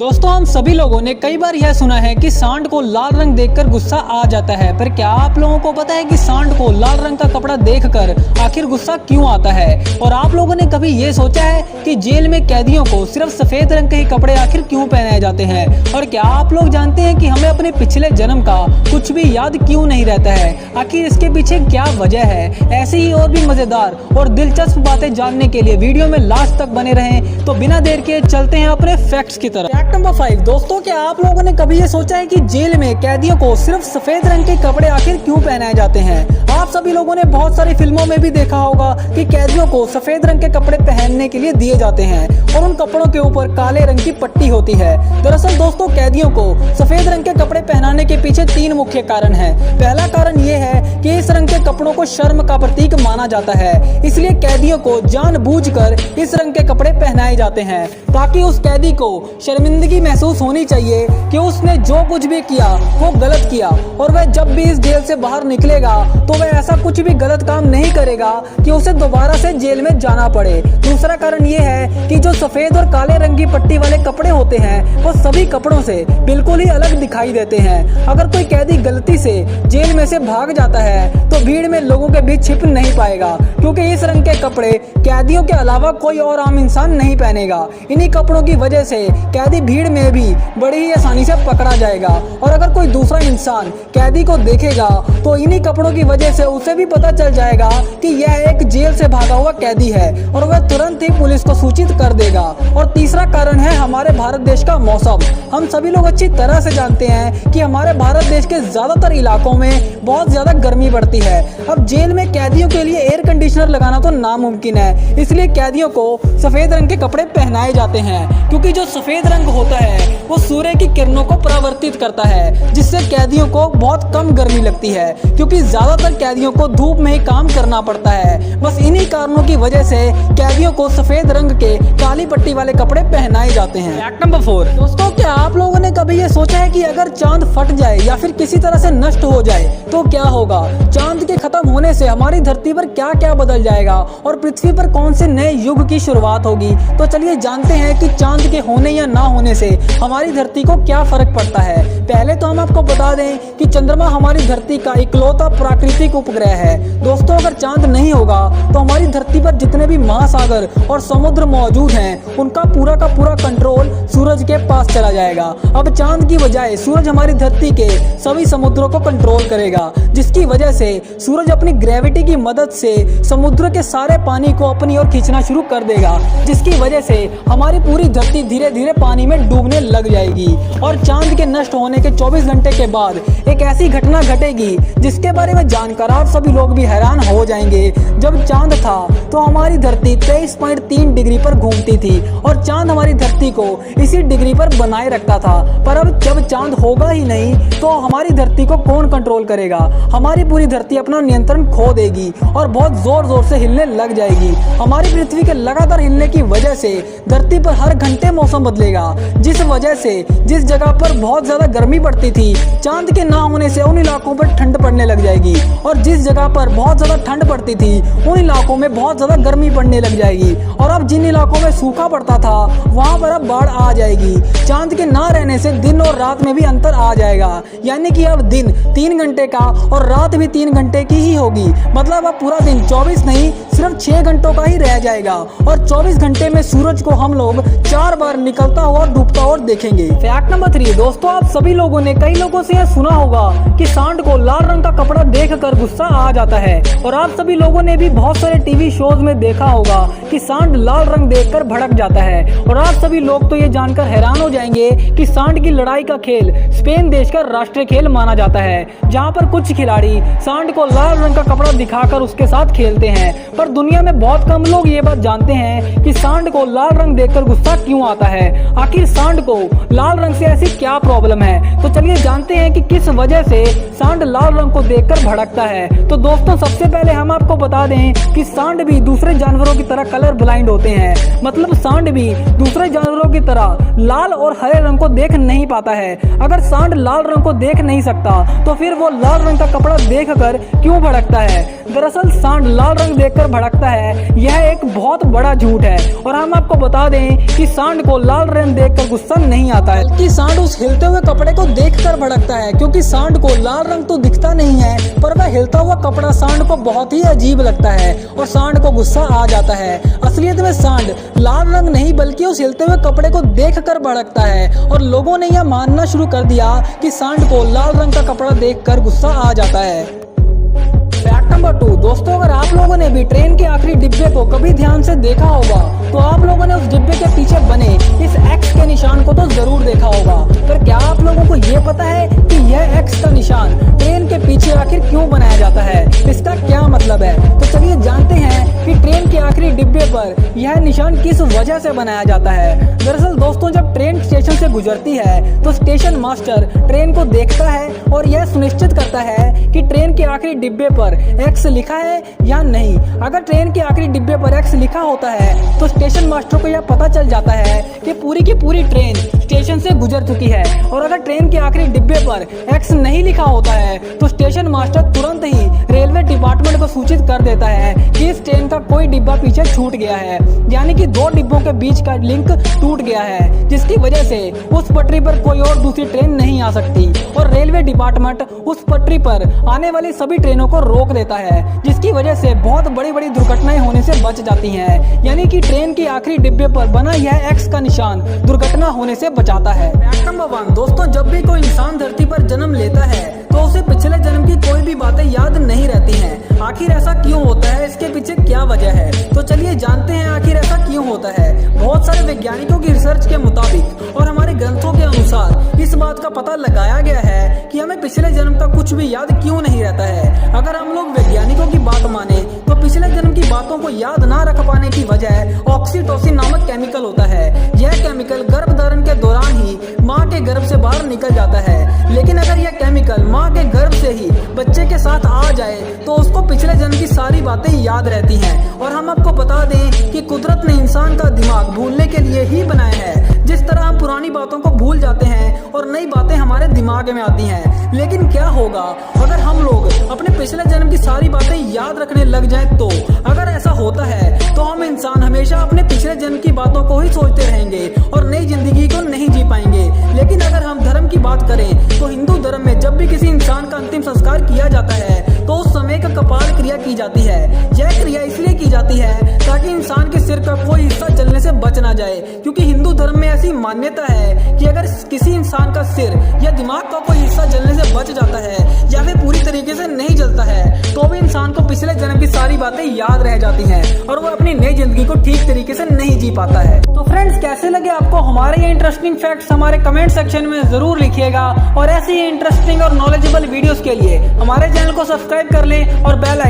दोस्तों, हम सभी लोगों ने कई बार यह सुना है कि सांड को लाल रंग देखकर गुस्सा आ जाता है। पर क्या आप लोगों को पता है कि सांड को लाल रंग का कपड़ा देखकर आखिर गुस्सा क्यों आता है? और आप लोगों ने कभी ये सोचा है कि जेल में कैदियों को सिर्फ सफेद रंग के ही कपड़े आखिर क्यों पहनाए जाते हैं? और क्या आप लोग जानते हैं कि हमें अपने पिछले जन्म का कुछ भी याद क्यों नहीं रहता है? आखिर इसके पीछे क्या वजह है? ऐसी ही और भी मजेदार और दिलचस्प बातें जानने के लिए वीडियो में लास्ट तक बने रहें। तो बिना देर के चलते हैं अपने फैक्ट्स की तरफ। Fact number 5। दोस्तों, क्या आप लोगों ने कभी ये सोचा है कि जेल में कैदियों को सिर्फ सफेद रंग के कपड़े आखिर क्यों पहनाए जाते हैं? आप सभी लोगों ने बहुत सारी फिल्मों में भी देखा होगा कि कैदियों को सफेद रंग के कपड़े पहनने के लिए दिए जाते हैं और उन कपड़ों के ऊपर काले रंग की पट्टी होती है। दरअसल दोस्तों, कैदियों को सफेद रंग के कपड़े पहनाने के पीछे 3 मुख्य कारण हैं। पहला कारण ये है कि इस रंग के कपड़ों को शर्म का प्रतीक माना जाता है, इसलिए कैदियों को जानबूझकर इस रंग के कपड़े पहनाए जाते हैं ताकि उस कैदी को शर्मिंदगी महसूस होनी चाहिए कि उसने जो कुछ भी किया वो गलत किया, और वह जब भी इस जेल से बाहर निकलेगा तो वह ऐसा कुछ भी गलत काम नहीं करेगा कि उसे दोबारा से जेल में जाना पड़े। दूसरा कारण ये है कि जो सफेद और काले रंग की पट्टी वाले कपड़े होते हैं वो सभी कपड़ों से बिल्कुल ही अलग दिखाई देते हैं। अगर कोई कैदी गलती से जेल में से भाग जाता है तो भीड़ में लोगों के बीच छिप नहीं पाएगा, क्योंकि इस रंग के कपड़े कैदियों के अलावा कोई और आम इंसान नहीं पहनेगा। इन्हीं कपड़ों की वजह से कैदी भीड़ में भी बड़ी ही आसानी से पकड़ा जाएगा, और अगर कोई दूसरा इंसान कैदी को देखेगा तो इन्हीं कपड़ों की वजह से उसे भी पता चल जाएगा कि यह एक जेल से भागा हुआ कैदी है, और वह तुरंत ही पुलिस को सूचित कर देगा। और तीसरा कारण है हमारे भारत देश का मौसम। हम सभी लोग अच्छी तरह से जानते हैं कि हमारे भारत देश के ज्यादातर इलाकों में बहुत ज्यादा गर्मी पड़ती है। अब जेल में कैदियों के लिए एयर कंडीशनर लगाना तो नामुमकिन है, इसलिए कैदियों को सफेद रंग के कपड़े पहनाए जाते हैं, क्योंकि जो सफेद रंग होता है वो सूर्य की किरणों को परावर्तित करता है, जिससे कैदियों को बहुत कम गर्मी लगती है, क्योंकि ज्यादातर कैदियों को धूप में ही काम करना पड़ता है। बस इन्हीं कारणों की वजह से कैदियों को सफेद रंग के काली पट्टी वाले कपड़े पहनाए जाते हैं। Fact number 4। दोस्तों, क्या आप लोगों ने कभी ये सोचा है कि अगर चांद फट जाए या फिर किसी तरह से नष्ट हो जाए तो क्या होगा? चांद के खत्म होने से हमारी धरती पर क्या क्या बदल जाएगा और पृथ्वी पर कौन से नए युग की शुरुआत होगी? तो चलिए जानते हैं कि चांद के होने या ना होने से हमारी धरती को क्या फर्क पड़ता है। पहले तो हम आपको बता दें कि चंद्रमा हमारी धरती का इकलौता प्राकृतिक उपग्रह है। दोस्तों, अगर चांद नहीं होगा तो हमारी धरती पर जितने भी महासागर और समुद्र मौजूद हैं उनका पूरा का पूरा कंट्रोल सूरज के पास चला जाएगा। अब चांद की बजाय सूरज हमारी धरती के सभी समुद्रों को कंट्रोल करेगा, जिसकी वजह से सूरज अपनी ग्रेविटी की मदद से समुद्र के सारे पानी को अपनी ओर खींचना शुरू कर देगा, जिसकी वजह से हमारी पूरी धरती धीरे धीरे पानी में डूबने लग जाएगी। और चांद के नष्ट होने के 24 घंटे के बाद एक ऐसी घटना घटेगी जिसके बारे में जानकर आप सभी लोग भी हैरान हो जाएंगे। जब चांद था तो हमारी धरती 23.3 डिग्री पर घूमती थी और चांद हमारी धरती को इसी डिग्री पर बनाए रखता था। पर अब जब चांद होगा ही नहीं तो हमारी धरती को कौन कंट्रोल करेगा? हमारी पूरी धरती अपना नियंत्रण खो देगी और बहुत जोर जोर से हिलने लग जाएगी। हमारी पृथ्वी के लगातार हिलने की वजह से धरती पर हर घंटे मौसम बदलेगा, जिस वजह से जिस जगह पर बहुत ज्यादा गर्मी पड़ती थी चांद के ना होने से उन इलाकों पर ठंड पड़ने लग जाएगी, और जिस जगह पर बहुत ज्यादा ठंड पड़ती थी उन इलाकों में बहुत ज्यादा गर्मी पड़ने लग जाएगी। और अब जिन इलाकों में सूखा पड़ता था वहां पर अब बाढ़ आ जाएगी। चांद के ना रहने से दिन और रात में भी अंतर आ जाएगा, यानी कि अब दिन 3 घंटे का और रात भी 3 घंटे की ही होगी। मतलब अब पूरा दिन 24 नहीं सिर्फ 6 घंटों का ही रह जाएगा, और 24 घंटे में सूरज को हम लोग 4 बार निकलता हुआ और डूबता हुआ देखेंगे। Fact number 3। दोस्तों, आप सभी लोगों ने कई लोगों से यह सुना होगा कि सांड को लाल रंग का कपड़ा देखकर गुस्सा आ जाता है, और आप सभी लोगों ने भी बहुत सारे टीवी शोज में देखा होगा कि सांड लाल रंग देखकर भड़क जाता है। और आप सभी लोग तो ये जानकर हैरान हो जाएंगे कि सांड की लड़ाई का खेल स्पेन देश का राष्ट्रीय खेल माना जाता है, जहाँ पर कुछ खिलाड़ी सांड को लाल रंग का कपड़ा दिखाकर उसके साथ खेलते हैं। पर दुनिया में बहुत कम लोग ये बात जानते हैं कि सांड को लाल रंग देखकर गुस्सा क्यों आता है। आखिर सांड को लाल रंग से ऐसी क्या प्रॉब्लम है? तो चलिए जानते हैं कि किस वजह से सांड लाल रंग को देखकर भड़कता है। तो दोस्तों, सबसे पहले हम आपको बता दें कि सांड भी दूसरे जानवरों की तरह कलर ब्लाइंड होते हैं। मतलब सांड भी दूसरे जानवरों की तरह लाल और हरे रंग को देख नहीं पाता है। अगर सांड लाल रंग को देख नहीं सकता तो फिर वो लाल रंग का कपड़ा देखकर क्यों भड़कता है? दरअसल सांड लाल रंग देखकर भड़कता है, यह एक बहुत बड़ा झूठ है। और हम आपको बता दें कि सांड को लाल रंग देखकर गुस्सा नहीं नहीं आता है, बल्कि सांड उस हिलते हुए कपड़े को देखकर भड़कता है, क्योंकि सांड को लाल रंग तो दिखता नहीं है, पर वह हिलता हुआ कपड़ा सांड को बहुत ही अजीब लगता है और सांड को गुस्सा आ जाता है। असलियत में सांड लाल रंग नहीं बल्कि उस हिलते हुए कपड़े को देखकर भड़कता है और लोगों ने यह मानना शुरू कर दिया कि सांड को लाल रंग का कपड़ा देखकर गुस्सा आ जाता है। फैक्ट नंबर 2 दोस्तों, अगर आप लोगों ने भी ट्रेन के आखिरी डिब्बे को कभी ध्यान से देखा होगा तो आप लोगों ने उस डिब्बे के पीछे बने इस एक्स के निशान को तो जरूर देखा होगा। पर क्या आप लोगों को ये पता है कि यह एक्स का निशान ट्रेन के पीछे आखिर क्यों बनाया जाता है, इसका क्या मतलब है? तो चलिए जानते हैं कि ट्रेन के आखिरी डिब्बे पर यह निशान किस वजह से बनाया जाता है। दरअसल दोस्तों, जब ट्रेन स्टेशन से गुजरती है तो स्टेशन मास्टर ट्रेन को देखता है और यह सुनिश्चित करता है कि ट्रेन के आखिरी डिब्बे पर एक्स लिखा है या नहीं। अगर ट्रेन के आखिरी डिब्बे पर एक्स लिखा होता है तो स्टेशन मास्टर को यह पता चल जाता है कि पूरी की पूरी ट्रेन स्टेशन से गुजर चुकी है, और अगर ट्रेन के आखिरी डिब्बे पर एक्स नहीं लिखा होता है तो स्टेशन मास्टर तुरंत ही रेलवे डिपार्टमेंट को सूचित कर देता है कि इस ट्रेन का कोई डिब्बा पीछे छूट गया है, यानी कि 2 डिब्बों के बीच का लिंक टूट गया है, जिसकी वजह से उस पटरी पर कोई और दूसरी ट्रेन नहीं आ सकती और रेलवे डिपार्टमेंट उस पटरी पर आने वाली सभी ट्रेनों को रोक देता है, जिसकी वजह से बहुत बड़ी बड़ी दुर्घटनाएं होने से बच जाती हैं। यानी कि ट्रेन के आखिरी डिब्बे पर बना यह एक्स का निशान दुर्घटना होने से बचाता है। फैक्ट नंबर 1 दोस्तों, जब भी कोई इंसान धरती पर जन्म लेता है तो उसे पिछले जन्म की कोई भी बातें याद नहीं रहती हैं। आखिर ऐसा क्यों होता है, इसके पीछे क्या वजह है? तो चलिए जानते हैं आखिर ऐसा क्यों होता है। बहुत सारे वैज्ञानिकों की रिसर्च के मुताबिक और हमारे ग्रंथों के अनुसार इस बात का पता लगाया गया है कि हमें पिछले जन्म का कुछ भी याद क्यों नहीं रहता है। अगर हम लोग वैज्ञानिकों की बात माने तो पिछले जन्म की बातों को याद ना रख पाने की वजह ऑक्सीटोसिन नामक केमिकल होता है। यह केमिकल गर्भ धारण के दौरान ही माँ के गर्भ से बाहर निकल जाता है, लेकिन अगर यह केमिकल माँ के गर्भ से ही बच्चे के साथ आ जाए तो उसको पिछले जन्म की सारी बातें याद रहती हैं। और हम आपको बता दें कि कुदरत ने इंसान का दिमाग भूलने के लिए ही बनाया है। जिस तरह हम पुरानी बातों को भूल जाते हैं और नई बातें हमारे दिमाग में आती हैं, लेकिन क्या होगा अगर हम लोग अपने पिछले जन्म की सारी बातें याद रखने लग जाएं तो? अगर ऐसा होता है तो हम इंसान हमेशा अपने पिछले जन्म की बातों को ही सोचते रहेंगे और नई जिंदगी को नहीं जी पाएंगे। लेकिन अगर हम धर्म की बात करें तो हिंदू धर्म में जब भी किसी इंसान का अंतिम संस्कार किया जाता है तो उस समय का कपाल क्रिया की जाती है। यह क्रिया इसलिए की जाती है ताकि इंसान के सिर का कोई हिस्सा जलने से बच ना जाए, क्योंकि हिंदू धर्म में ऐसी मान्यता है कि अगर किसी इंसान का सिर या दिमाग का कोई हिस्सा जलने से बच जाता है या फिर पूरी तरीके से नहीं जलता है तो भी इंसान को पिछले जन्म की सारी बातें याद रह जाती हैं और वो अपनी नई जिंदगी को ठीक तरीके से नहीं जी पाता है। तो फ्रेंड्स, कैसे लगे आपको हमारे ये इंटरेस्टिंग फैक्ट्स? हमारे कमेंट सेक्शन में जरूर लिखिएगा और ऐसी ही इंटरेस्टिंग और नॉलेजेबल वीडियोस के लिए हमारे चैनल को सब्सक्राइब कर लें और बेल आइकन